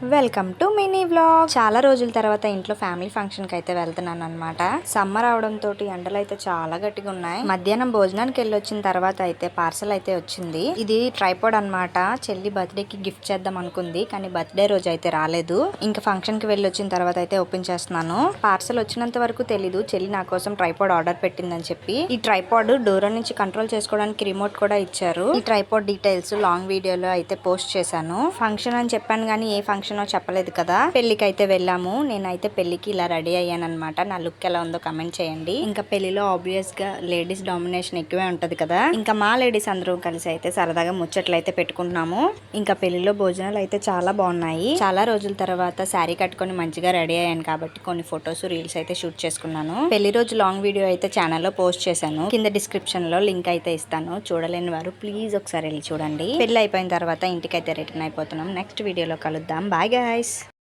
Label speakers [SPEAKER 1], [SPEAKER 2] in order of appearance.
[SPEAKER 1] Welcome to mini vlog. చాలా రోజుల తర్వాత ఇంట్లో ఫ్యామిలీ ఫంక్షన్ కి అయితే వెళ్తున్నాను అనమాట. సమ్మర్ అవడంతో ఎండలు అయితే చాలా గట్టిగా ఉన్నాయి. మధ్యాహ్నం భోజనానికి వెళ్ళి వచ్చిన తర్వాత అయితే పార్సల్ అయితే వచ్చింది. ఇది ట్రైపాడ్ అన్నమాట. చెల్లి బర్త్డే కి గిఫ్ట్ చేద్దాం అనుకుంది, కానీ బర్త్డే రోజు అయితే రాలేదు. ఇంకా ఫంక్షన్ కి వెళ్ళి వచ్చిన తర్వాత అయితే ఓపెన్ చేస్తున్నాను. పార్సల్ వచ్చినంత వరకు తెలీదు చెల్లి నా కోసం ట్రైపాడ్ ఆర్డర్ పెట్టిందని చెప్పి. ఈ ట్రైపాడ్ దూరం నుంచి కంట్రోల్ చేసుకోవడానికి రిమోట్ కూడా ఇచ్చారు. ఈ ట్రైపాడ్ డీటెయిల్స్ లాంగ్ వీడియోలో అయితే పోస్ట్ చేశాను. ఫంక్షన్ అని చెప్పాను కానీ ఏ ఫంక్షన్ చెప్పలేదు కదా. పెళ్లికి అయితే వెళ్ళాము. నేనైతే పెళ్లికి ఇలా రెడీ అయ్యాను అనమాట. నా లుక్ ఎలా ఉందో కమెంట్ చేయండి. ఇంకా పెళ్లిలో ఆబ్వియస్ గా లేడీస్ డామినేషన్ ఎక్కువే ఉంటది కదా. ఇంకా మా లేడీస్ అందరూ కలిసి అయితే సరదాగా ముచ్చట్లు అయితే పెట్టుకుంటున్నాము. ఇంకా పెళ్లిలో భోజనాలు అయితే చాలా బాగున్నాయి. చాలా రోజుల తర్వాత శారీ కట్టుకొని మంచిగా రెడీ అయ్యాను కాబట్టి కొన్ని ఫొటోస్ రీల్స్ అయితే షూట్ చేసుకున్నాను. పెళ్లి రోజు లాంగ్ వీడియో అయితే ఛానల్లో పోస్ట్ చేశాను. కింద డిస్క్రిప్షన్ లో లింక్ అయితే ఇస్తాను. చూడలేని వారు ప్లీజ్ ఒకసారి వెళ్ళి చూడండి. పెళ్లి అయిపోయిన తర్వాత ఇంటికి అయితే రిటర్న్ అయిపోతున్నాం. నెక్స్ట్ వీడియోలో కలుద్దాం. Bye guys.